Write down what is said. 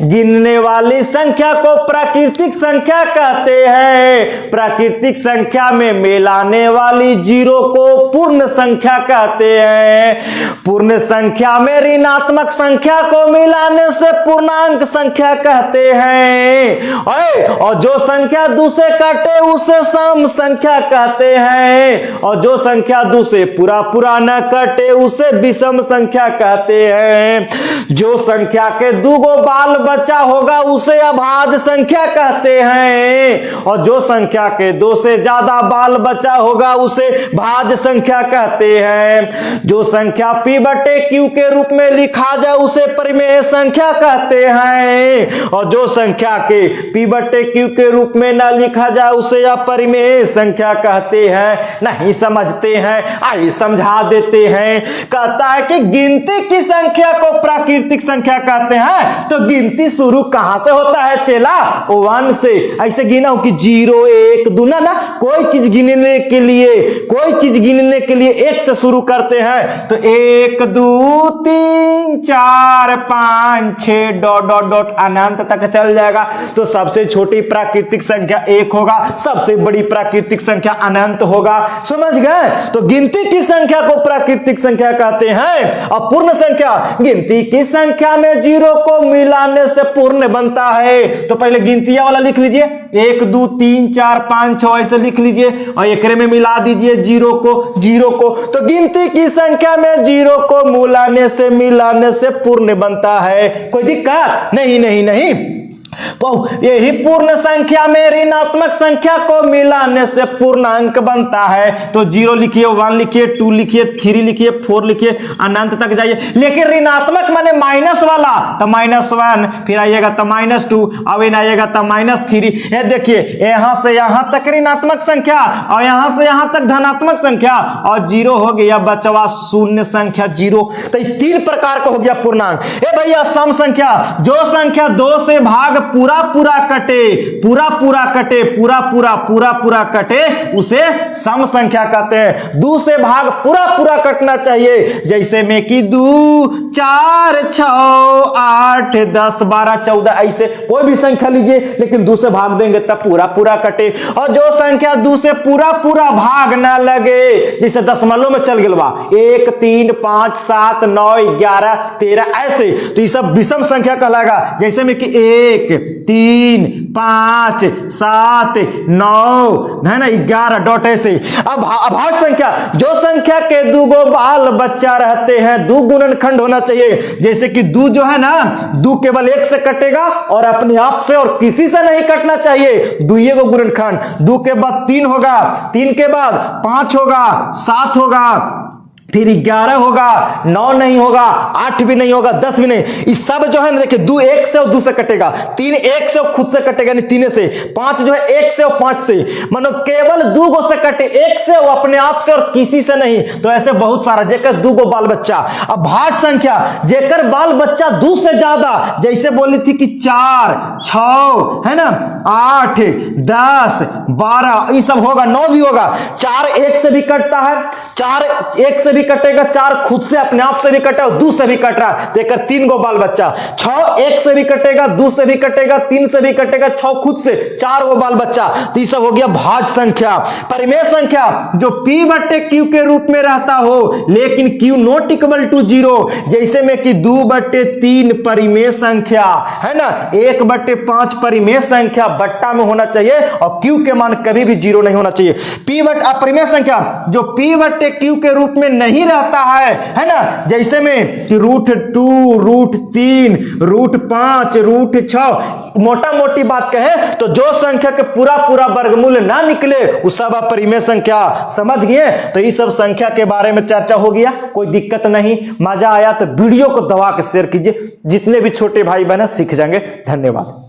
गिनने वाली संख्या को प्राकृतिक संख्या कहते हैं। प्राकृतिक संख्या में मिलाने वाली जीरो को पूर्ण संख्या कहते हैं। पूर्ण संख्या में ऋणात्मक संख्या को मिलाने से पूर्णांक संख्या कहते हैं। और जो संख्या 2 से कटे उसे सम संख्या कहते हैं। और जो संख्या 2 से पूरा न कटे उसे विषम संख्या कहते हैं। जो संख्या के 2 बाल बच्चा होगा उसे अभाज्य संख्या कहते हैं। और जो संख्या के 2 से ज्यादा बाल बच्चा होगा उसे भाज्य संख्या कहते हैं। जो संख्या p/q के रूप में लिखा जाए उसे परिमेय संख्या कहते हैं। और जो संख्या के p/q के रूप में ना लिखा जाए उसे अपरिमेय संख्या कहते हैं। नहीं समझते हैं, आइए समझा देते हैं। कहता है कि गिनती की संख्या को प्राकृतिक संख्या कहते हैं। तो गिनती शुरू कहां से होता है चेला? 1 से। ऐसे गिना हो कि 0 1 2 ना कोई चीज गिनने के लिए 1 से शुरू करते हैं। तो 1 2 3 4 5 6 डॉट अनंत तक चल जाएगा। तो सबसे छोटी प्राकृतिक संख्या 1 होगा, सबसे बड़ी प्राकृतिक संख्या अनंत होगा। समझ गए? तो गिनती की संख्या को प्राकृतिक संख्या कहते हैं। और पूर्ण संख्या, गिनती की संख्या में 0 को मिलाने से पूर्ण बनता है। तो पहले गिनतिया वाला लिख लीजिए, 1 2 3 4 5 6 ऐसे लिख लीजिए और एकरे में मिला दीजिए 0 को। तो गिनती की संख्या में 0 को मिलाने से पूर्ण बनता है। कोई दिक्कत नहीं। यही पूर्ण संख्या में ऋणात्मक संख्या को मिलाने से पूर्णांक बनता है। तो 0 लिखिए, 1 लिखिए, 2 लिखिए, 3 लिखिए, 4 लिखिए, अनंत तक जाइए। लेकिन ऋणात्मक माने माइनस वाला, तो -1, फिर आइएगा तो -2, अब इन आइएगा तो -3। ये देखिए यहां से यहां तक ऋणात्मक संख्या और यहां से यहां तक धनात्मक संख्या और 0 हो गया बचवा शून्य संख्या 0। तो 3 प्रकार का हो गया पूर्णांक। ए भैया सम संख्या, जो संख्या 2 से भाग पूरा कटे उसे सम संख्या कहते हैं। 2 से भाग पूरा कटना चाहिए, जैसे में कि 2 4 6 8 10 12 14 ऐसे कोई भी संख्या लीजिए, लेकिन 2 से भाग देंगे तब पूरा कटे। और जो संख्या 2 से पूरा भाग ना लगे, जैसे दशमलव में चल गया 1 3 5 7 9 11 13 ऐसे, तो ये सब विषम संख्या कहलाएगा। जैसे में कि 1 3 5 7 9 है ना 11 डॉट ऐसे। अब अभाज्य संख्या, जो संख्या के 2 बाल बच्चा रहते हैं, 2 गुणनखंड होना चाहिए। जैसे कि 2 जो है ना, 2 केवल 1 से कटेगा और अपने आप से और किसी से नहीं कटना चाहिए। 2 को गुणनखंड, 2 के बाद 3 होगा, 3 के बाद 5 होगा, 7 होगा, फिर 11 होगा, 9 नहीं होगा, 8 भी नहीं होगा, 10 भी नहीं। इस सब जो है ना देखिए 2 1 से और 2 से कटेगा, 3 1 से और खुद से कटेगा नहीं 3 से, 5 जो है 1 से और 5 से, मानो केवल 2 गो से कटे, 1 से और अपने आप से और किसी से नहीं। तो ऐसे बहुत सारा जेकर 2 गो बाल बच्चा। अब भाज्य संख्या, जेकर बाल बच्चा 2 से ज्यादा, जैसे बोली थी कि 4 6 है ना 8 10 12 ये सब होगा, 9 भी होगा। 4 1 से भी कटता है, 4 1 से भी कटेगा, 4 खुद से अपने आप से भी कटा और 2 से भी कट रहा है, देखकर 3 गो बाल बच्चा। 6 1 से भी कटेगा, 2 से भी कटेगा, 3 से भी कटेगा, 6 खुद से, 4 गो बाल बच्चा। तो ये सब हो गया भाज्य संख्या। परिमेय संख्या, जो p/q के रूप में रहता हो लेकिन q नॉट इक्वल टू 0, जैसे में कि 2/3 परिमेय संख्या है ना, 1/5 परिमेय संख्या बट्टा में होना चाहिए और q के मान कभी भी 0 नहीं होना चाहिए। अपरिमेय संख्या जो p/q के रूप में नहीं रहता है ना, जैसे में कि √2 √3 √5 √6, मोटा मोटी बात कहे तो जो संख्या के पूरा वर्गमूल ना निकले वो सब अपरिमेय संख्या। समझ गए? तो ये सब संख्या के बारे में चर्चा हो गया, कोई दिक्कत नहीं। मजा आया तो वीडियो को दबा के शेयर कीजिए, जितने भी छोटे भाई बहन सीख जाएंगे। धन्यवाद।